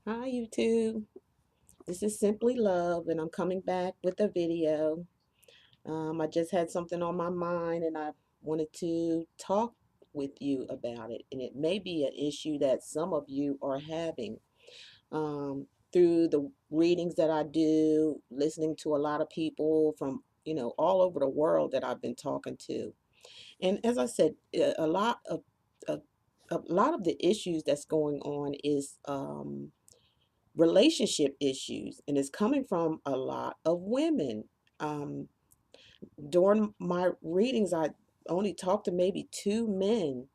Hi YouTube, this is Simply Love and I'm coming back with a video. I just had something on my mind and I wanted to talk with you about it, and it may be an issue that some of you are having. Through the readings that I do, listening to a lot of people from all over the world that I've been talking to. And as I said, a, a lot of the issues that's going on is relationship issues, and it's coming from a lot of women. Um, During my readings, I only talked to maybe two men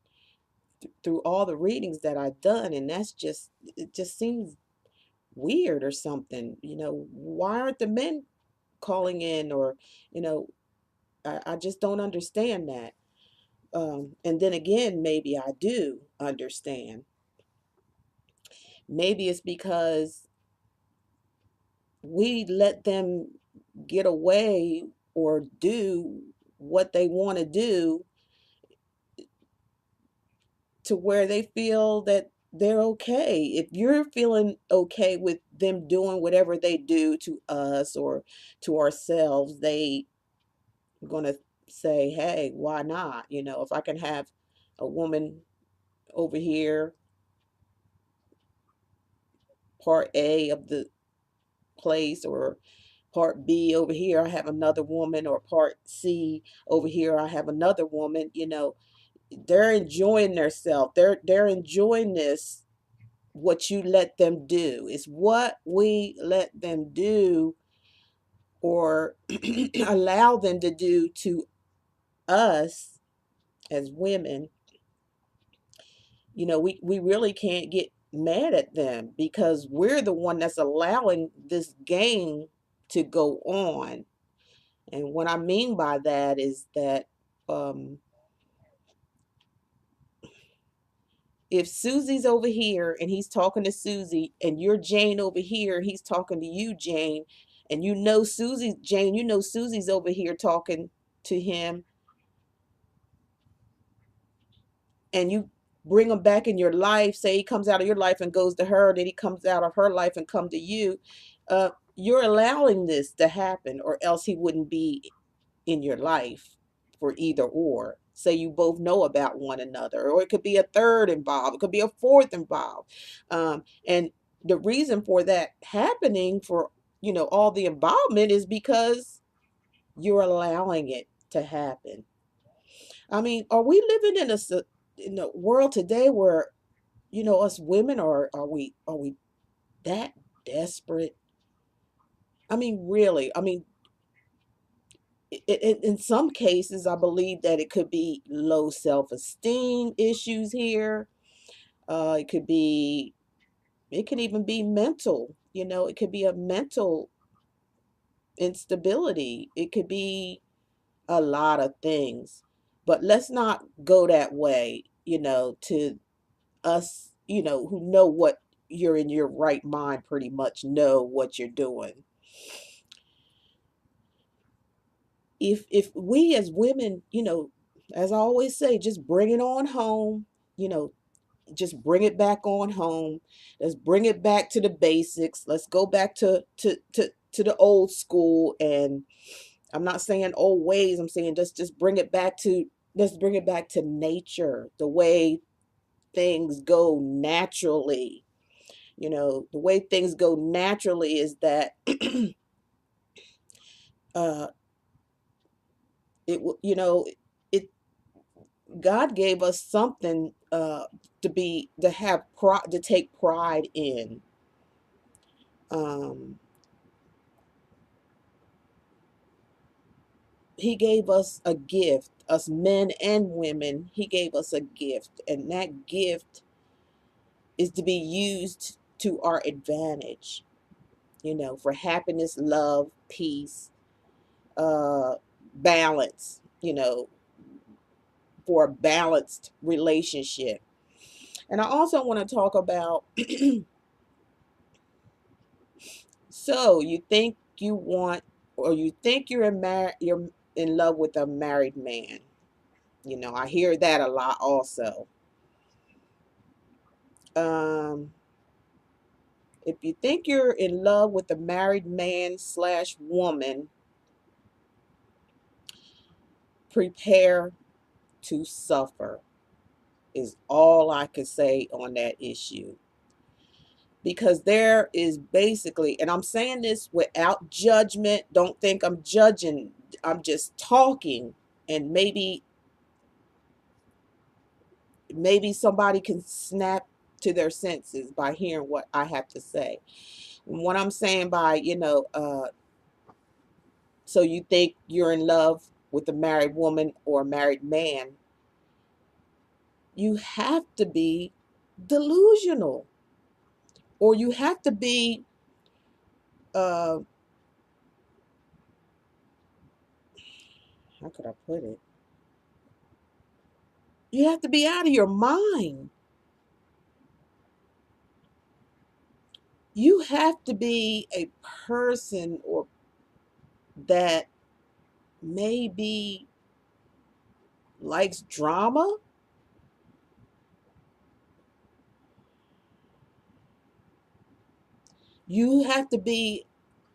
through all the readings that I've done, and it just seems weird or something. Why aren't the men calling in? Or, you know, I just don't understand that. And then again, maybe I do understand. Maybe it's because we let them get away or do what they want to do to where they feel that they're okay. If you're feeling okay with them doing whatever they do to us or to ourselves, they are going to say, hey, why not? If I can have a woman over here, part A of the place, or part B over here, I have another woman, or part C over here, I have another woman. They're enjoying themselves. They're enjoying this. What you let them do is what we let them do, or allow them to do to us as women. We really can't get mad at them because we're the one that's allowing this game to go on. And what I mean by that is that, if Susie's over here and he's talking to Susie, and you're Jane over here, he's talking to you, Jane, and Jane, Susie's over here talking to him, and you bring him back in your life, say he comes out of your life and goes to her, then he comes out of her life and come to you, you're allowing this to happen, or else he wouldn't be in your life for either or. Say you both know about one another, or it could be a third involved, it could be a fourth involved. And the reason for that happening, for all the involvement, is because you're allowing it to happen. I mean, are we living in a world today where us women, are we that desperate? I mean, really? I mean, in some cases, I believe that it could be low self-esteem issues here. It could be, it can even be mental. It could be a mental instability. It could be a lot of things. But let's not go that way, to us, who know what you're in your right mind, pretty much know what you're doing. If we as women, as I always say, just bring it on home, you know, just bring it back on home. Let's bring it back to the basics. Let's go back to the old school. And I'm not saying old ways. I'm saying just bring it back to, let's bring it back to nature, the way things go naturally. The way things go naturally is that uh it God gave us something to have pride, to take pride in. Um, he gave us a gift, us men and women. He gave us a gift, and that gift is to be used to our advantage. For happiness, love, peace, uh, balance. For a balanced relationship. And I also want to talk about. So you think you want, or you think you're in love with a married man. I hear that a lot also. Um, If you think you're in love with a married man slash woman, prepare to suffer is all I could say on that issue. Because there is basically, and I'm saying this without judgment, don't think I'm judging, I'm just talking, and maybe somebody can snap to their senses by hearing what I have to say. What I'm saying by, so you think you're in love with a married woman or a married man, you have to be delusional, or you have to be, uh, how could I put it? You have to be out of your mind. You have to be a person or that maybe likes drama. You have to be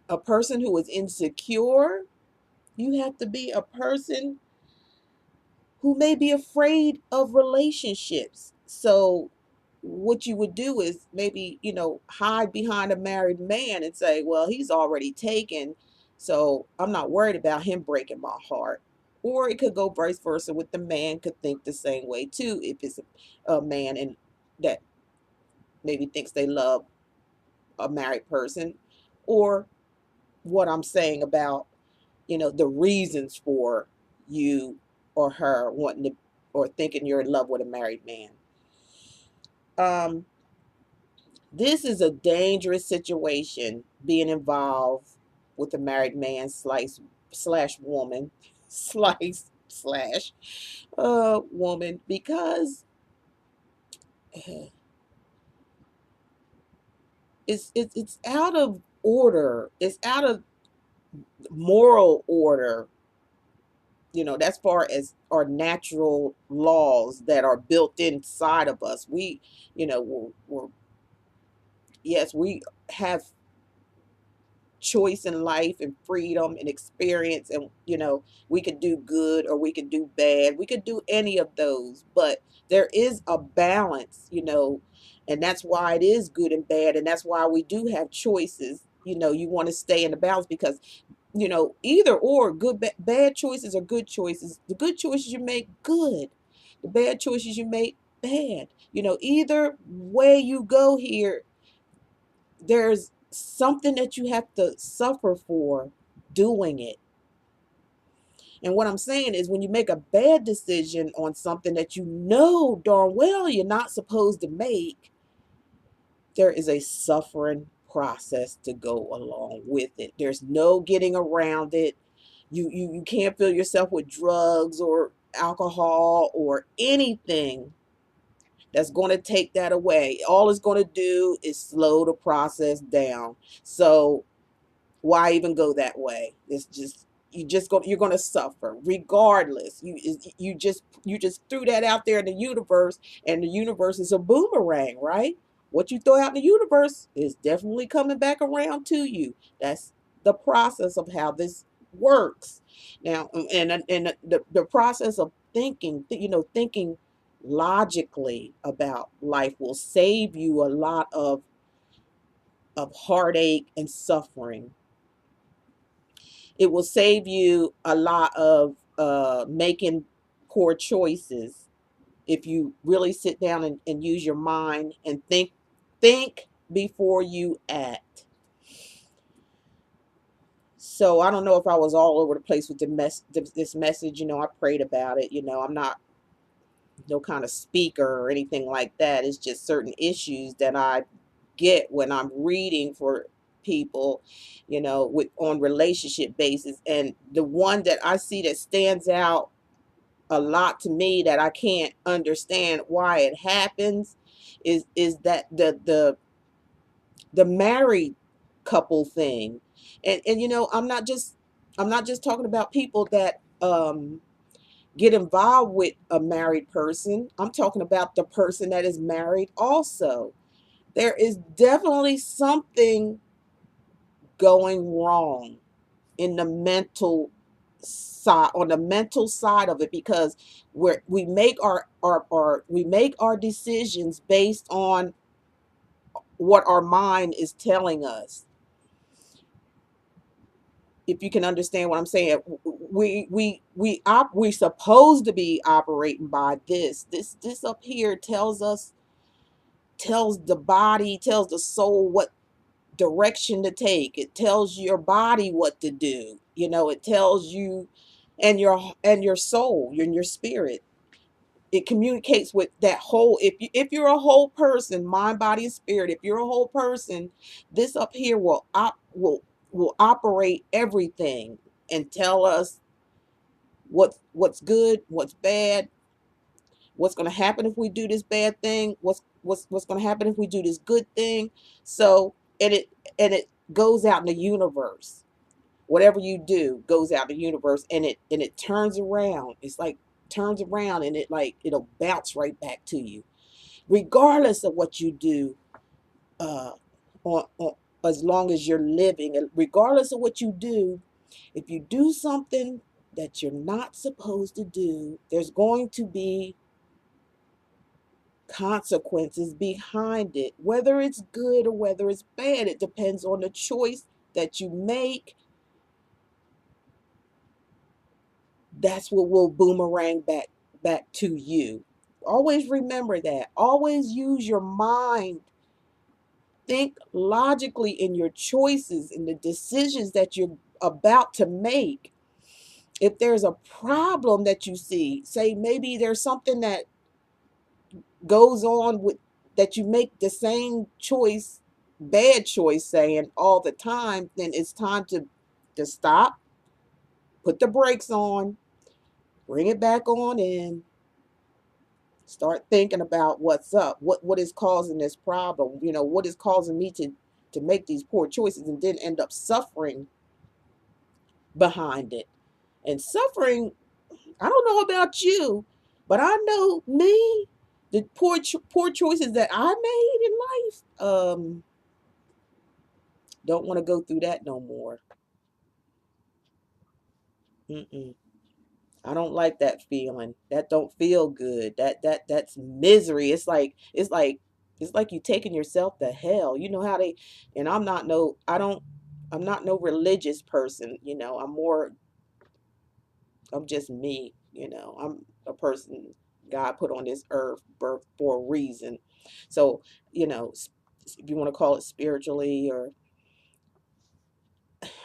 a person who is insecure. You have to be a person who may be afraid of relationships. So what you would do is maybe, hide behind a married man and say, well, he's already taken, so I'm not worried about him breaking my heart. Or it could go vice versa, with the man could think the same way too, if it's a man and that maybe thinks they love a married person. Or what I'm saying about, the reasons for you or her wanting to, or thinking you're in love with a married man. Um, this is a dangerous situation, being involved with a married man slash woman slash woman, because it's out of order. It's out of moral order. That's far as our natural laws that are built inside of us. We, we're yes, we have choice in life and freedom and experience, and we could do good or we could do bad, we could do any of those, but there is a balance, and that's why it is good and bad, and that's why we do have choices. You want to stay in the balance, because either or, bad choices are good choices. The good choices you make, good. The bad choices you make, bad. Either way you go here, there's something that you have to suffer for doing it. And what I'm saying is, when you make a bad decision on something that you know darn well you're not supposed to make, there is a suffering process to go along with it. There's no getting around it. You can't fill yourself with drugs or alcohol or anything that's going to take that away. All it's going to do is slow the process down. So why even go that way? It's just, you're going to suffer regardless. You just threw that out there in the universe, and the universe is a boomerang, right? What you throw out in the universe is definitely coming back around to you. That's the process of how this works. Now, and the process of thinking, thinking logically about life will save you a lot of heartache and suffering. It will save you a lot of making poor choices, if you really sit down and use your mind and think before you act. So I don't know if I was all over the place with this message. I prayed about it. I'm not no kind of speaker or anything like that. It's just certain issues that I get when I'm reading for people, with on relationship basis. And the one that I see that stands out a lot to me, that I can't understand why it happens, is that the married couple thing. And I'm not just talking about people that get involved with a married person. I'm talking about the person that is married also. There is definitely something going wrong in the mental side, on the mental side of it, because we make we make our decisions based on what our mind is telling us. If you can understand what I'm saying, we're supposed to be operating by this up here tells us, tells the body, tells the soul what direction to take. It tells your body what to do. You know, it tells you, and your soul and your spirit. It communicates with that whole. If you're a whole person, mind, body, and spirit. If you're a whole person, this up here will operate everything and tell us what's good, what's bad, what's going to happen if we do this bad thing, what's going to happen if we do this good thing. So, and it goes out in the universe. Whatever you do goes out in the universe, and it turns around. It's like turns around, and it'll bounce right back to you, regardless of what you do. Uh, on as long as you're living, and regardless of what you do, if you do something that you're not supposed to do, there's going to be consequences behind it. Whether it's good or whether it's bad, it depends on the choice that you make. That's what will boomerang back to you. Always remember that. Always use your mind. Think logically in your choices, in the decisions that you're about to make. If there's a problem that you see, say maybe there's something that goes on with, that you make the same choice, bad choice saying all the time, then it's time to stop, put the brakes on, bring it back on in, start thinking about what's up, what is causing this problem, what is causing me to make these poor choices and then end up suffering behind it. And suffering, I don't know about you, but I know me, the poor choices that I made in life. Don't want to go through that no more. Mm-mm. I don't like that feeling. That don't feel good. That's misery. It's like you taking yourself to hell. You know how they, and I'm not no religious person. I'm just me. I'm a person God put on this earth birth for a reason. So, if you want to call it spiritually, or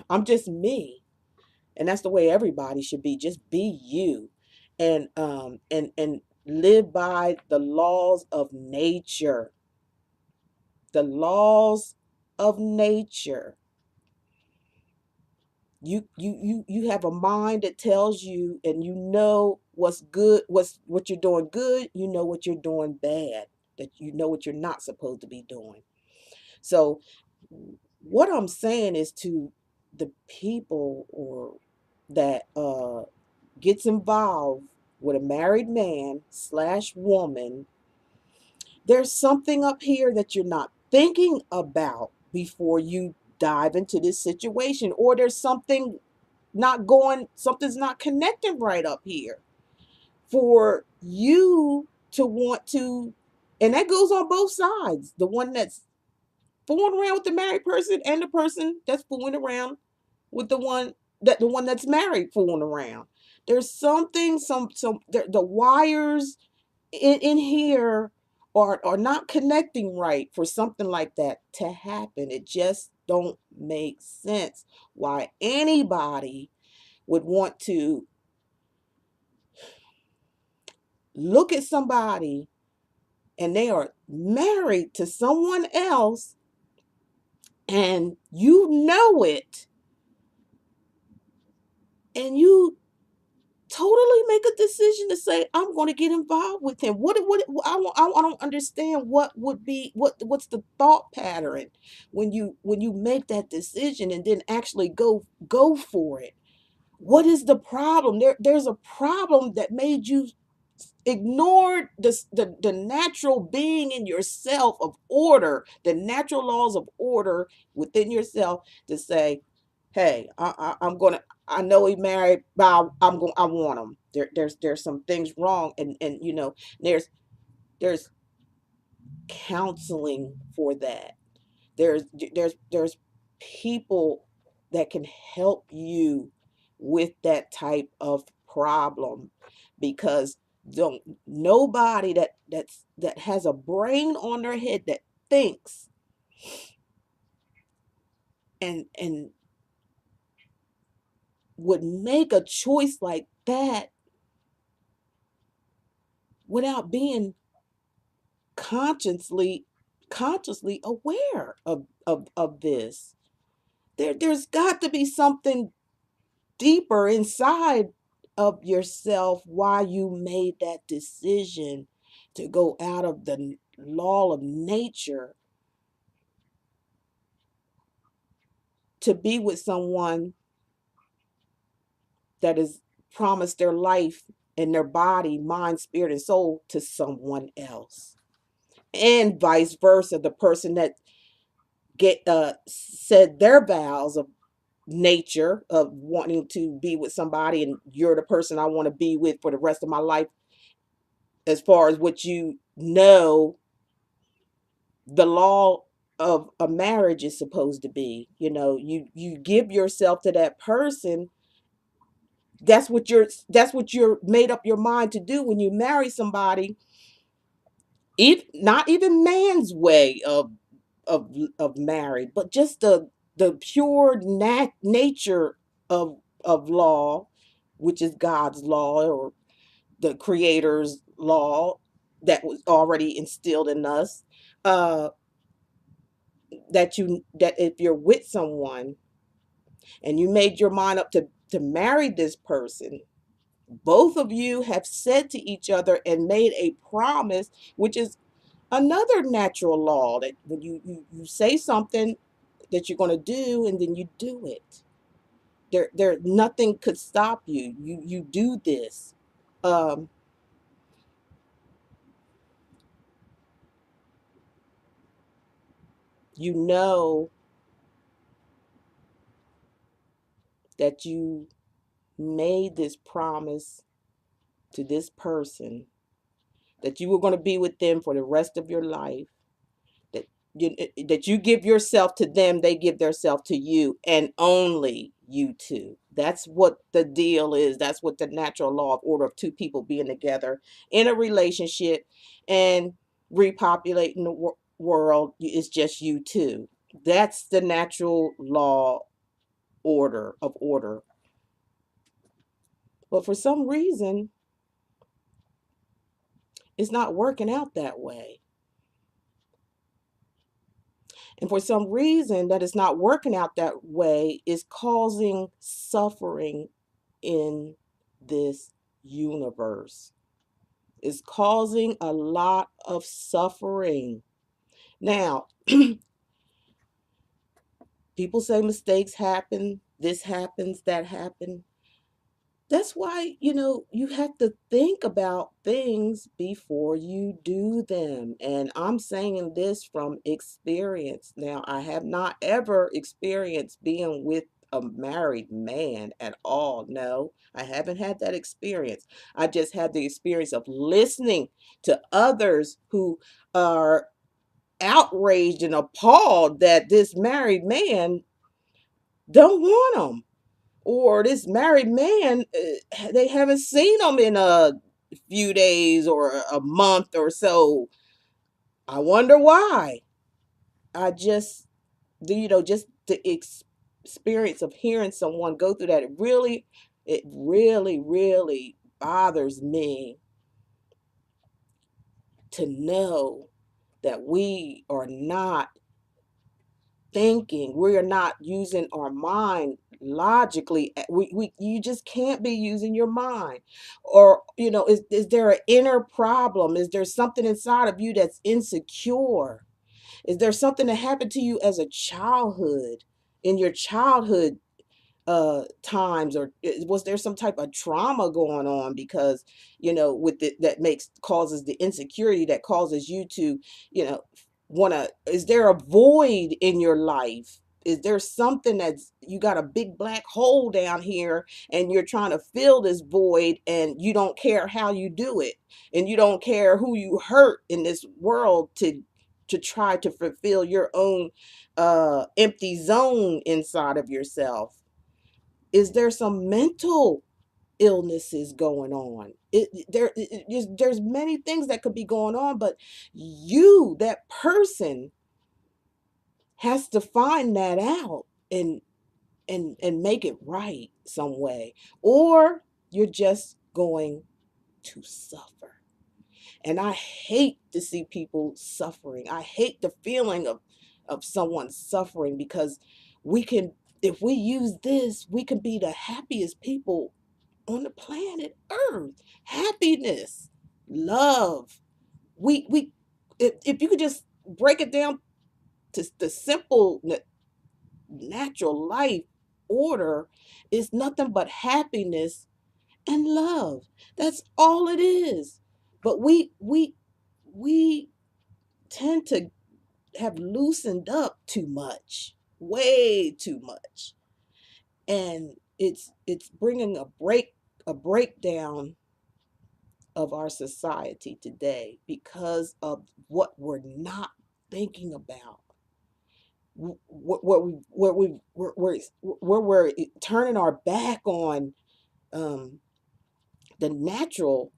I'm just me. And that's the way everybody should be. Just be you, and live by the laws of nature. The laws of nature. You have a mind that tells you, and you know what's good, what you're doing good, you know what you're doing bad, that you know what you're not supposed to be doing. So what I'm saying is, to the people or that gets involved with a married man slash woman, there's something up here that you're not thinking about before you dive into this situation, or there's something's not connecting right up here for you to want to, and that goes on both sides. The one that's fooling around with the married person, and the person that's fooling around with the one that's married fooling around. There's something, the wires in here are not connecting right for something like that to happen. It just don't make sense why anybody would want to look at somebody and they are married to someone else, and you know it, and you totally make a decision to say, I'm going to get involved with him. I don't understand what would be, what's the thought pattern when you make that decision and then actually go for it. What is the problem? There's a problem that made you ignored the natural being in yourself of order, the natural laws of order within yourself to say, hey, I'm gonna, I know he married, but I want him. There's some things wrong, and there's there's counseling for that. there's there's people that can help you with that type of problem, because don't nobody that has a brain on their head that thinks and would make a choice like that without being consciously consciously aware of this. There's got to be something deeper inside of yourself why you made that decision to go out of the law of nature to be with someone that has promised their life and their body, mind, spirit, and soul to someone else. And vice versa, the person that get said their vows of nature of wanting to be with somebody, and you're the person I want to be with for the rest of my life, as far as what the law of a marriage is supposed to be. You give yourself to that person. That's what you're made up your mind to do when you marry somebody. Not even man's way of of married, but just the pure nature of law, which is God's law, or the creator's law that was already instilled in us. uh that if you're with someone and you made your mind up to marry this person, both of you have said to each other and made a promise, which is another natural law, that when you say something that you're going to do, and then you do it. There nothing could stop you. You do this. um you know that you made this promise to this person, that you were going to be with them for the rest of your life, that you give yourself to them, they give themselves to you, and only you two. That's what the deal is. That's what the natural law of order of two people being together in a relationship and repopulating the world is just you two. That's the natural law order of order. But for some reason, it's not working out that way. And for some reason that is not working out that way is causing suffering in this universe. It's causing a lot of suffering. Now, people say mistakes happen, this happens, that happens. That's why, you have to think about things before you do them. And I'm saying this from experience. Now, I have not ever experienced being with a married man at all. No, I haven't had that experience. I just had the experience of listening to others who are outraged and appalled that this married man don't want them, or this married man, they haven't seen him in a few days or a month or so. I wonder why. I just, just the experience of hearing someone go through that, it really bothers me to know that we are not thinking, we are not using our mind logically. You just can't be using your mind. Or is there an inner problem? Is there something inside of you that's insecure? Is there something that happened to you as a childhood, in your childhood, times, or was there some type of trauma going on? Because with it, that makes causes the insecurity that causes you to want to, is there a void in your life? Is there something that's, you got a big black hole down here and you're trying to fill this void, and you don't care how you do it, and you don't care who you hurt in this world to try to fulfill your own empty zone inside of yourself? Is there some mental illnesses going on? There's many things that could be going on, but you, that person, has to find that out and make it right some way, or you're just going to suffer. And I hate to see people suffering. I hate the feeling of someone suffering, because we can, if we use this, we can be the happiest people on the planet Earth. Happiness, love. We if you could just break it down to the simple natural life order, is nothing but happiness and love. That's all it is. But we tend to have loosened up too much, way too much, and it's bringing a breakdown of our society today because of what we're not thinking about. Where we're turning our back on um, the natural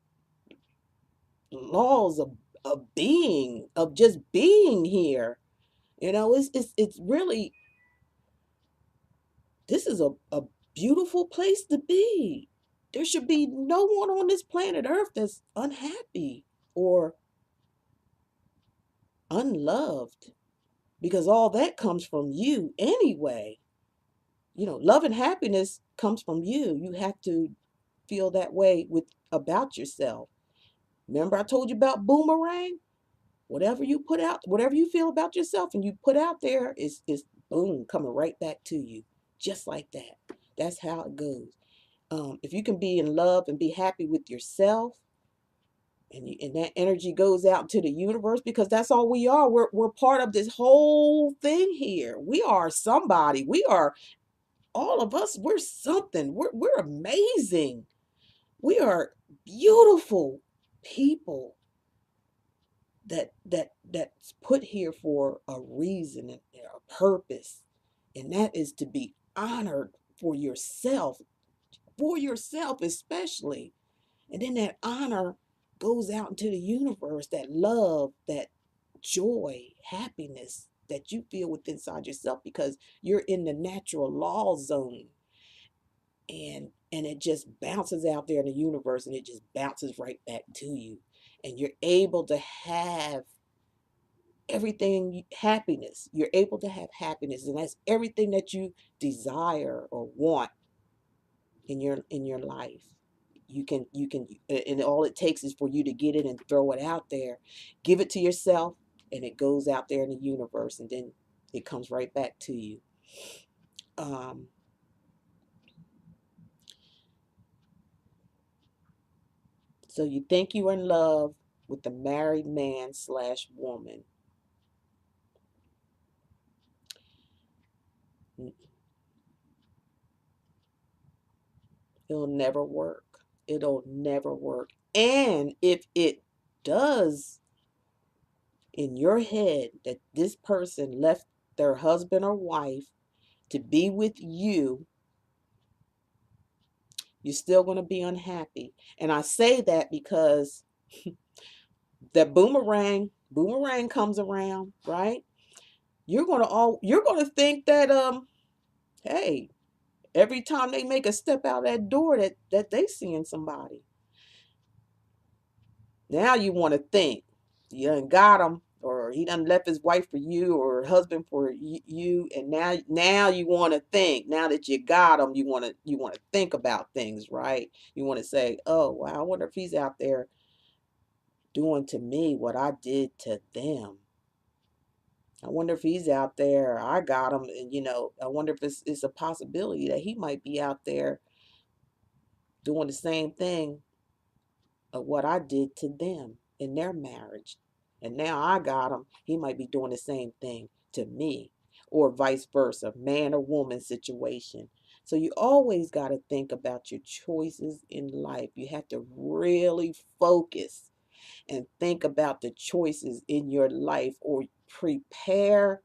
laws of being, of just being here. It's really, this is a beautiful place to be. There should be no one on this planet Earth that's unhappy or unloved, because all that comes from you anyway. Love and happiness comes from you. You have to feel that way with about yourself. Remember I told you about boomerang? Whatever you put out, whatever you feel about yourself and you put out there, is boom, coming right back to you. Just like that. That's how it goes. If you can be in love and be happy with yourself, and that energy goes out to the universe, because that's all we are. We're part of this whole thing here. We are somebody. We are, all of us, we're something. We're amazing. We are beautiful people that's put here for a reason and a purpose. And that is to be honored for yourself especially. And then that honor goes out into the universe, that love, that joy, happiness that you feel within inside yourself, because you're in the natural law zone. And it just bounces out there in the universe, and it just bounces right back to you. And you're able to have everything, happiness. You're able to have happiness, and that's everything that you desire or want in your life. You can, and all it takes is for you to get it and throw it out there. Give it to yourself, and it goes out there in the universe, and then it comes right back to you. um so you think you're in love with the married man slash woman. It'll never work. It'll never work. And if it does, in your head, that this person left their husband or wife to be with you, you're still going to be unhappy. And I say that because that boomerang comes around, right? You're going to think that hey, every time they make a step out that door, that they seeing somebody. Now you want to think you done got him, or he done left his wife for you, or husband for you, and now you want to think. Now that you got him, you want to think about things, right? You want to say, oh, wow, I wonder if he's out there doing to me what I did to them. I wonder if he's out there. I got him, and I wonder if it's a possibility that he might be out there doing the same thing of what I did to them in their marriage. And now I got him. He might be doing the same thing to me, or vice versa, man or woman situation. So you always got to think about your choices in life. You have to really focus and think about the choices in your life, or prepare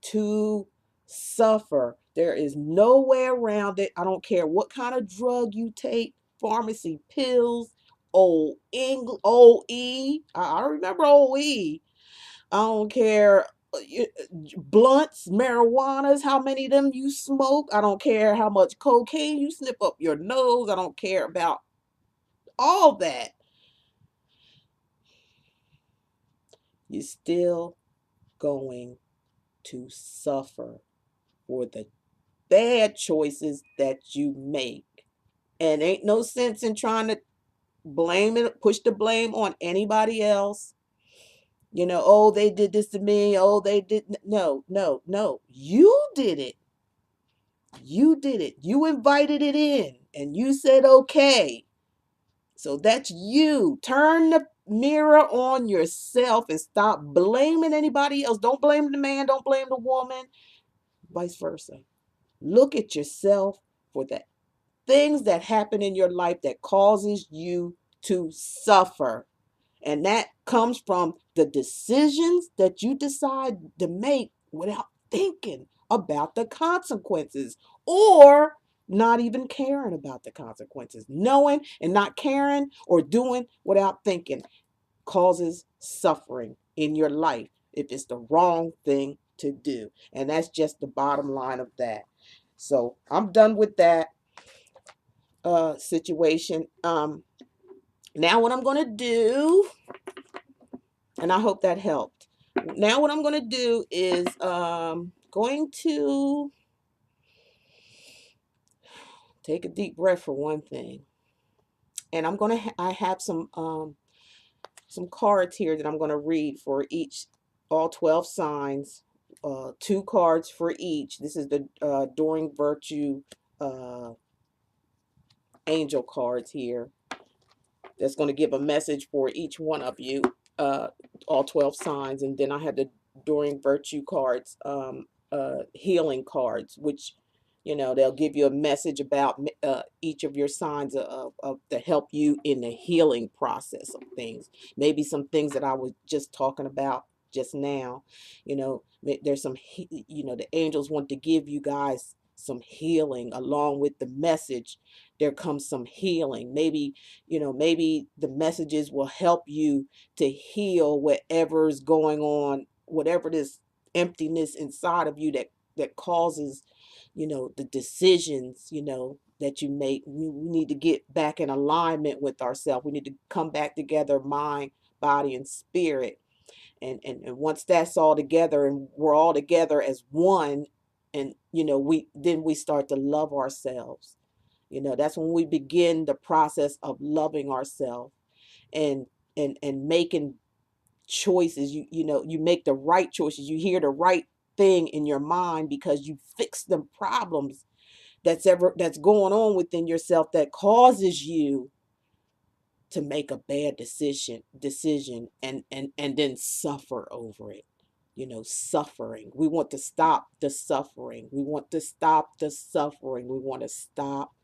to suffer. There is no way around it. I don't care what kind of drug you take, pharmacy pills, old English, old E. I remember old E. I don't care blunts, marijuanas, how many of them you smoke. I don't care how much cocaine you snip up your nose. I don't care about all that. You're still going to suffer for the bad choices that you make. And ain't no sense in trying to blame it, push the blame on anybody else. Oh, they did this to me. Oh, they did. No, no, no. You did it. You did it. You invited it in and you said, okay. So that's you. Turn the mirror on yourself and stop blaming anybody else. Don't blame the man. Don't blame the woman. Vice versa. Look at yourself for the things that happen in your life that causes you to suffer. And that comes from the decisions that you decide to make without thinking about the consequences, or not even caring about the consequences. Knowing and not caring or doing without thinking causes suffering in your life if it's the wrong thing to do. And that's just the bottom line of that. So I'm done with that situation. Now what I'm going to do, and I hope that helped. Now what I'm going to do is going to take a deep breath for one thing. And I'm going to I have some cards here that I'm going to read for each, all 12 signs, 2 cards for each. This is the During Virtue angel cards here. That's going to give a message for each one of you, uh, all 12 signs. And then I have the During Virtue cards, healing cards, which, they'll give you a message about each of your signs to help you in the healing process of things. Maybe some things that I was just talking about just now. There's some, the angels want to give you guys some healing along with the message. There comes some healing. Maybe the messages will help you to heal whatever is going on, whatever this emptiness inside of you that causes, the decisions, that you make. We need to get back in alignment with ourselves. We need to come back together, mind, body, and spirit. And once that's all together and we're all together as one, and we start to love ourselves. That's when we begin the process of loving ourselves, and making choices. You make the right choices. You hear the right thing in your mind because you fix the problems that's going on within yourself that causes you to make a bad decision, and then suffer over it. Suffering. We want to stop the suffering. We want to stop the suffering. We want to stop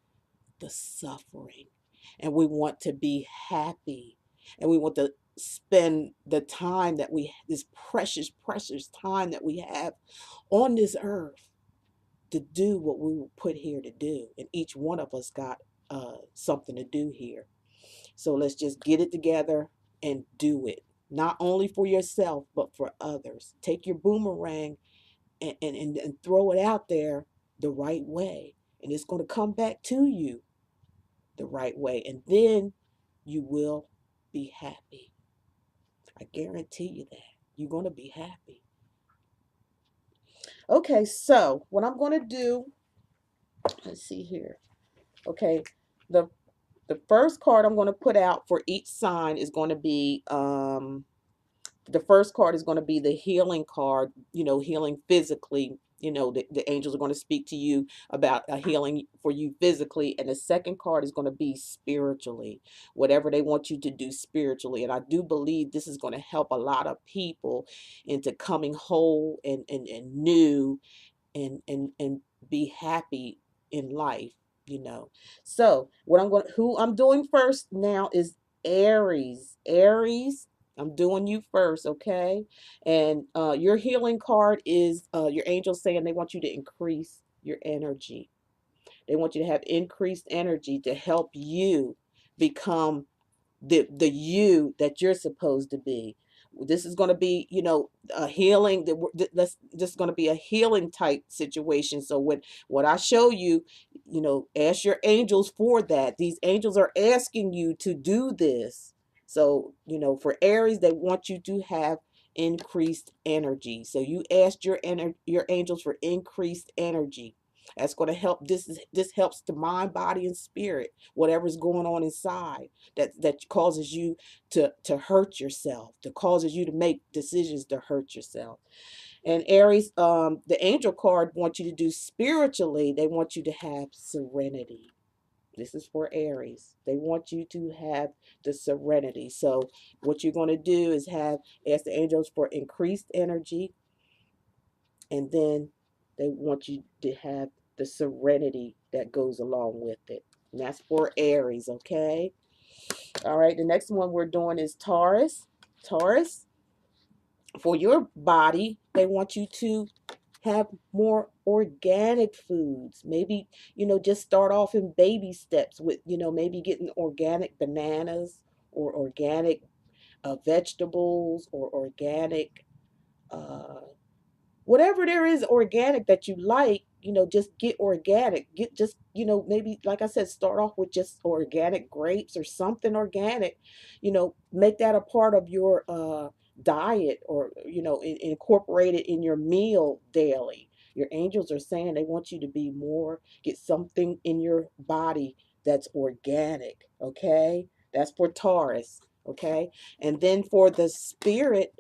the suffering. And we want to be happy. And we want to spend the time that this precious, precious time that we have on this earth to do what we were put here to do. And each one of us got something to do here. So let's just get it together and do it. Not only for yourself, but for others. Take your boomerang and throw it out there the right way. And it's going to come back to you the right way. And then you will be happy. I guarantee you that. You're going to be happy. Okay, so what I'm going to do, let's see here. Okay, the the first card I'm going to put out for each sign is going to be The first card is going to be the healing card, healing physically. The angels are going to speak to you about a healing for you physically. And the second card is going to be spiritually, whatever they want you to do spiritually. And I do believe this is going to help a lot of people into coming whole and new and be happy in life, you know. So who I'm doing first now is Aries. Aries, I'm doing you first, okay? And your healing card is your angels saying they want you to increase your energy. They want you to have increased energy to help you become the you that you're supposed to be. This is going to be, a healing. This is going to be a healing type situation. So when what I show you, ask your angels for that. These angels are asking you to do this. So for Aries, they want you to have increased energy. So you asked your angels for increased energy. That's going to help. This helps the mind, body, and spirit. Whatever's going on inside that causes you to hurt yourself, that causes you to make decisions to hurt yourself. And Aries, the angel card wants you to do spiritually. They want you to have serenity. This is for Aries. They want you to have the serenity. So what you're going to do is ask the angels for increased energy, and then they want you to have the serenity that goes along with it. And that's for Aries, okay? All right, the next one we're doing is Taurus. Taurus, for your body, they want you to have more organic foods. Maybe, just start off in baby steps with, maybe getting organic bananas or organic vegetables or organic uh, whatever there is organic that you like, just get organic. Get just, maybe like I said, start off with just organic grapes or something organic. Make that a part of your diet, or incorporate it in your meal daily. Your angels are saying they want you to get something in your body that's organic, okay? That's for Taurus, okay? And then for the spirit,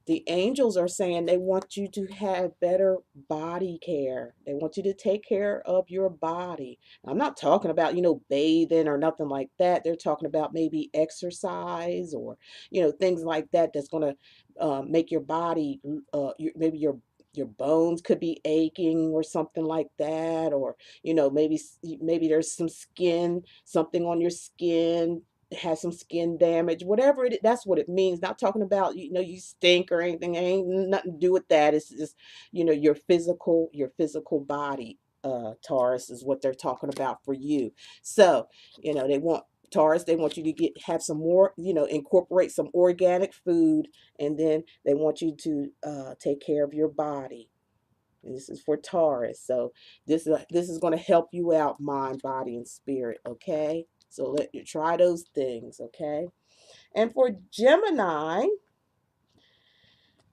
the angels are saying they want you to have better body care. They want you to take care of your body. I'm not talking about, bathing or nothing like that. They're talking about maybe exercise or, things like that that's going to make your body, maybe your bones could be aching or something like that, or maybe there's something on your skin, has some skin damage, whatever that's what it means. Not talking about, you stink or anything. It ain't nothing to do with that. It's just, your physical body, Taurus, is what they're talking about for you. So, they want Taurus, they want you to have some more, incorporate some organic food, and then they want you to take care of your body. And this is for Taurus. So this is going to help you out, mind, body, and spirit. Okay. So let you try those things. Okay. And for Gemini,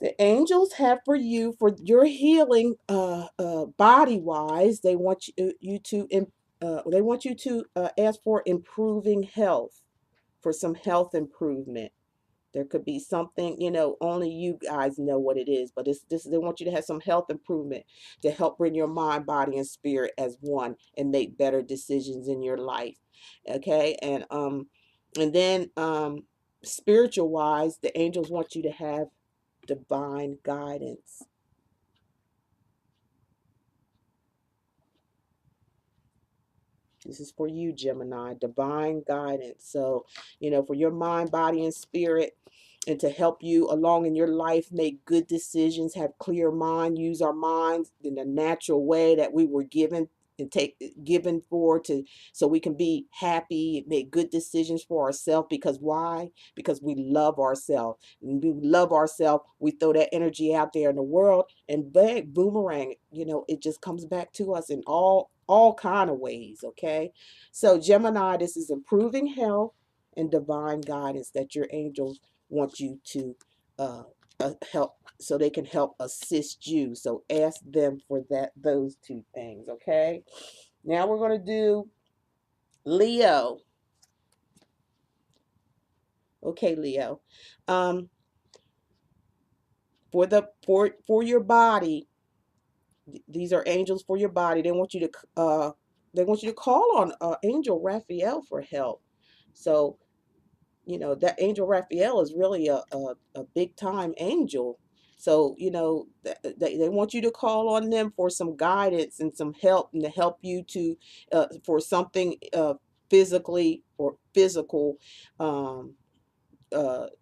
the angels have for you, for your healing, body wise, they want you to ask for improving health, for some health improvement. There could be something, only you guys know what it is, but they want you to have some health improvement to help bring your mind, body, and spirit as one and make better decisions in your life. Okay. And then spiritual wise, the angels want you to have divine guidance. This is for you, Gemini, divine guidance. So, for your mind, body, and spirit, and to help you along in your life, make good decisions, have clear mind, use our minds in the natural way that we were given for, so we can be happy, make good decisions for ourselves. Because why? Because we love ourselves. And we love ourselves, we throw that energy out there in the world, and bang, boomerang, it just comes back to us in all kind of ways. Okay. So Gemini, this is improving health and divine guidance that your angels want you to help, so they can help assist you. So ask them for those two things. Okay. Now we're going to do Leo. Okay, Leo. Um, For your body. These are angels for your body. They want you to call on Angel Raphael for help. So that Angel Raphael is really a big time angel. So they want you to call on them for some guidance and some help, and to help you to for something physically or physical. um,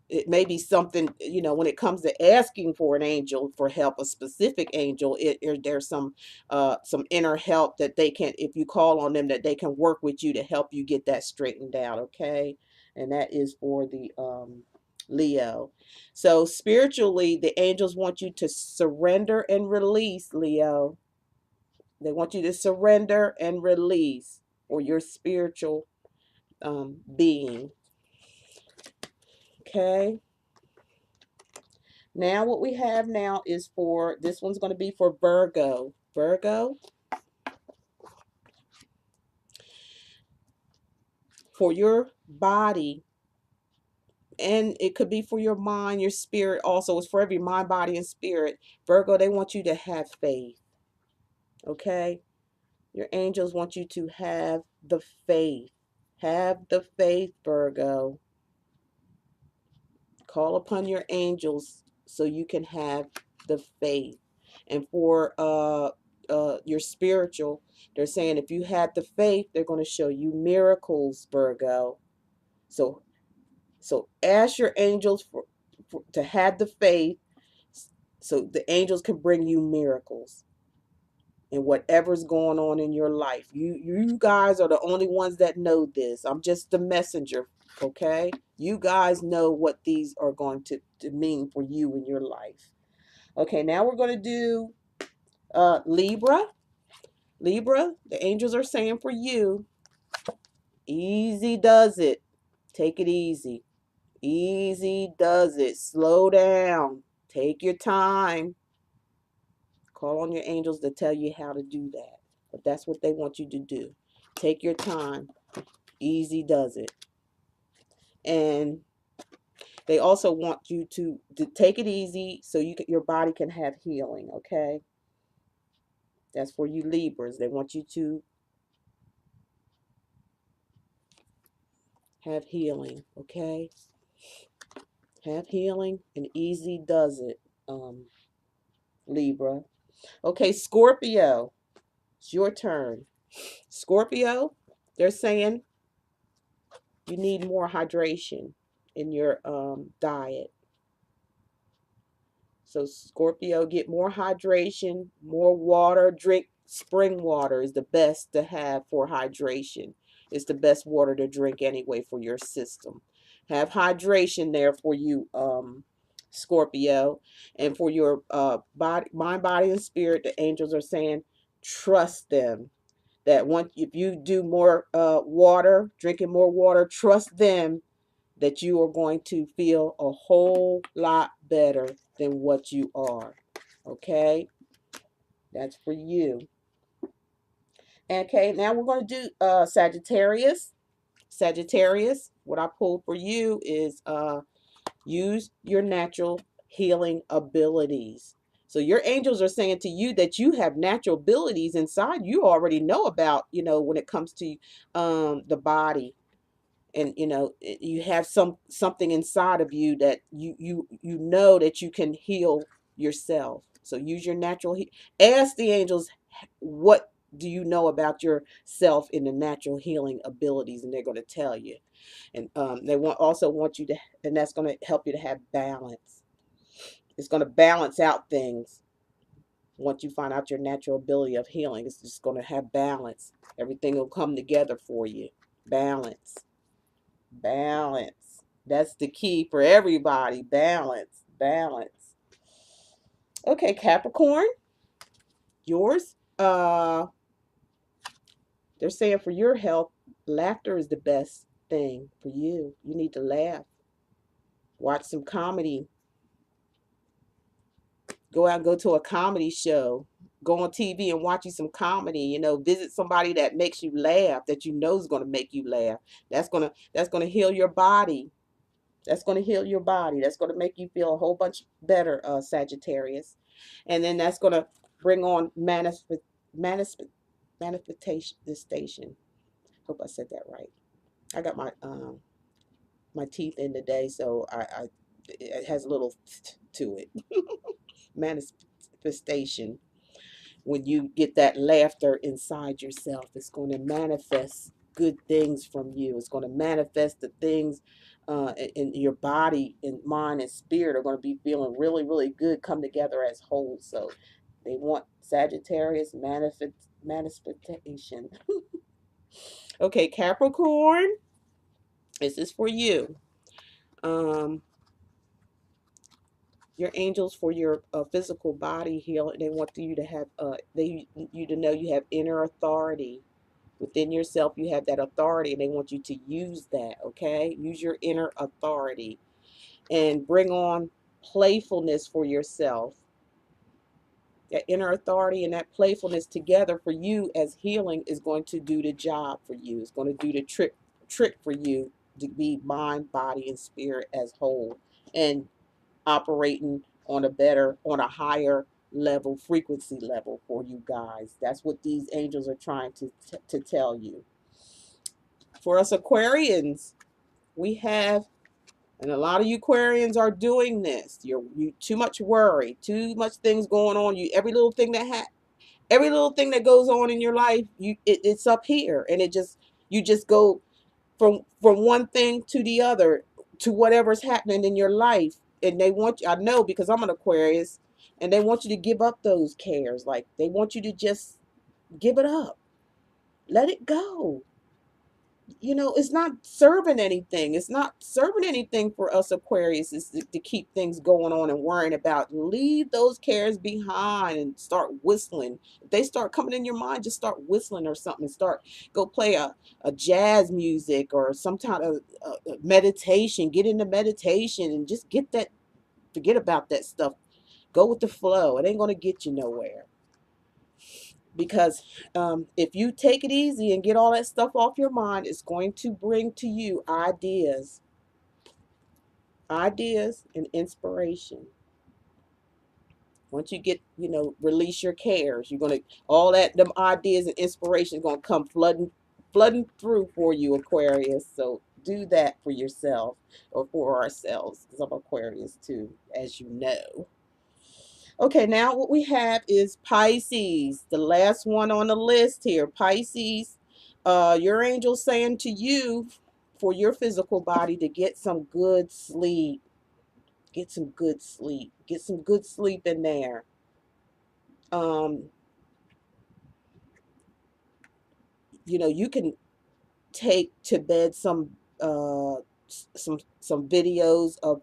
it may be something, when it comes to asking for an angel for help, a specific angel, there's some inner help that they can, if you call on them, that they can work with you to help you get that straightened out. Okay. And that is for the Leo. So spiritually, the angels want you to surrender and release, Leo. They want you to surrender and release for your spiritual being. Okay. Now what we have now is for, this one's going to be for Virgo. Virgo, for your body, and it could be for your mind, your spirit also. It's for every mind, body, and spirit. Virgo, they want you to have faith. Okay? Your angels want you to have the faith. Have the faith, Virgo. Call upon your angels so you can have the faith. And for your spiritual, they're saying if you had the faith, they're going to show you miracles, Virgo. So ask your angels to have the faith, so the angels can bring you miracles and whatever's going on in your life. You guys are the only ones that know this. I'm just the messenger. Okay, you guys know what these are going to mean for you in your life. Okay, now we're going to do Libra. Libra, the angels are saying for you, easy does it. Take it easy. Easy does it. Slow down. Take your time. Call on your angels to tell you how to do that. But that's what they want you to do. Take your time. Easy does it. And they also want you to take it easy so your body can have healing, okay? That's for you Libras. They want you to have healing, okay? Have healing, and easy does it, Libra. Okay, Scorpio, it's your turn. Scorpio, they're saying you need more hydration in your diet. So Scorpio, get more hydration, more water. Drink spring water is the best to have for hydration. It's the best water to drink anyway for your system. Have hydration there for you, Scorpio. And for your body, mind, body, and spirit, the angels are saying, trust them. That once, if you do more water, drinking more water, trust them that you are going to feel a whole lot better than what you are. Okay? That's for you. Okay, now we're going to do Sagittarius. Sagittarius, what I pulled for you is use your natural healing abilities. So your angels are saying to you that you have natural abilities inside you already know about, when it comes to the body. And you have something inside of you that you know that you can heal yourself. So use your ask the angels, what do you know about yourself in the natural healing abilities, and they're going to tell you. And they also want you to, and that's going to help you to have balance. It's going to balance out things. Once you find out your natural ability of healing, it's just going to have balance. Everything will come together for you. Balance. Balance. That's the key for everybody. Balance. Balance. Okay, Capricorn. Yours. They're saying for your health, laughter is the best thing for you. You need to laugh. Watch some comedy. Go out and go to a comedy show. Go on TV and watch you some comedy. Visit somebody that makes you laugh, that you know is going to make you laugh. That's gonna heal your body. That's going to heal your body. That's going to make you feel a whole bunch better, Sagittarius. And then that's going to bring on manifestation. Hope I said that right. I got my teeth in today, so I it has a little to it. Manifestation. When you get that laughter inside yourself, it's going to manifest good things from you. It's going to manifest the things in your body and mind and spirit are going to be feeling really, really good, come together as whole. So they want Sagittarius manifestation. Okay, Capricorn, this is for you. Um, your angels for your physical body healing. They want you to have you to know you have inner authority within yourself. You have that authority, and they want you to use that. Okay, use your inner authority and bring on playfulness for yourself. That inner authority and that playfulness together for you as healing is going to do the job for you. It's going to do the trick for you to be mind, body, and spirit as whole, and operating on on a higher level, frequency level for you guys. That's what these angels are trying to tell you. For us Aquarians, we have, and a lot of you Aquarians are doing this. You too much worry, too much things going on. You every little thing that goes on in your life, it's up here, and you just go from one thing to the other, to whatever's happening in your life. And they want you, I know because I'm an Aquarius, and they want you to give up those cares. Like they want you to just give it up, let it go. You know, it's not serving anything. It's not serving anything for us Aquarius is to keep things going on and worrying about. Leave those cares behind and start whistling. If they start coming in your mind, just start whistling or something. Start go play a jazz music or some kind of meditation. Get into meditation and just get that. Forget about that stuff. Go with the flow. It ain't gonna get you nowhere. Because if you take it easy and get all that stuff off your mind, it's going to bring to you ideas and inspiration. Once you get, release your cares, you're gonna them ideas and inspiration gonna come flooding through for you, Aquarius. So do that for yourself or for ourselves, because I'm Aquarius too, as you know. Okay, now what we have is Pisces, the last one on the list here. Pisces, your angel saying to you for your physical body to get some good sleep. Get some good sleep. Get some good sleep in there. Um, you can take to bed some videos of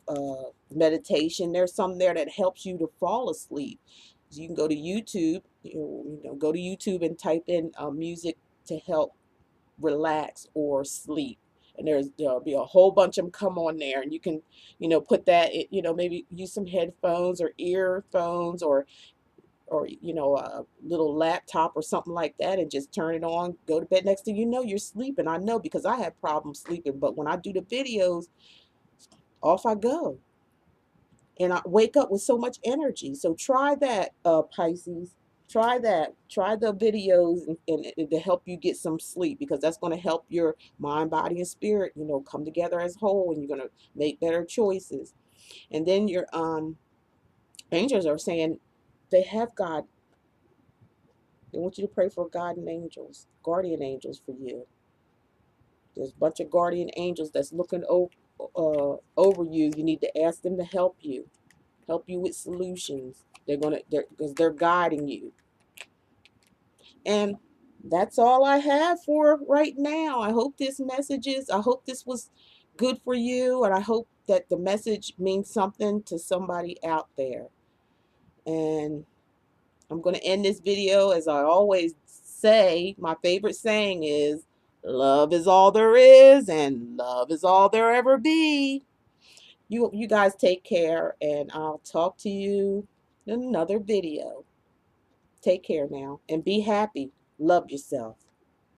meditation. There's some there that helps you to fall asleep. So you can go to YouTube, go to YouTube and type in music to help relax or sleep. And there'll be a whole bunch of them come on there, and you can, put that, maybe use some headphones or earphones or a little laptop or something like that, and just turn it on, go to bed. Next thing you know, you're sleeping. I know, because I have problems sleeping, but when I do the videos, off I go, and I wake up with so much energy. So try that, Pisces. Try that. Try the videos, and to help you get some sleep, because that's going to help your mind, body, and spirit, come together as whole, and you're going to make better choices. And then your angels are saying they have God. They want you to pray for guardian angels for you. There's a bunch of guardian angels that's looking over you. You need to ask them to help you with solutions. Because they're guiding you. And that's all I have for right now. I hope I hope this was good for you, and I hope that the message means something to somebody out there. And I'm going to end this video as I always say. My favorite saying is, love is all there is, and love is all there ever be. You guys take care, and I'll talk to you in another video. Take care now, and be happy. Love yourself.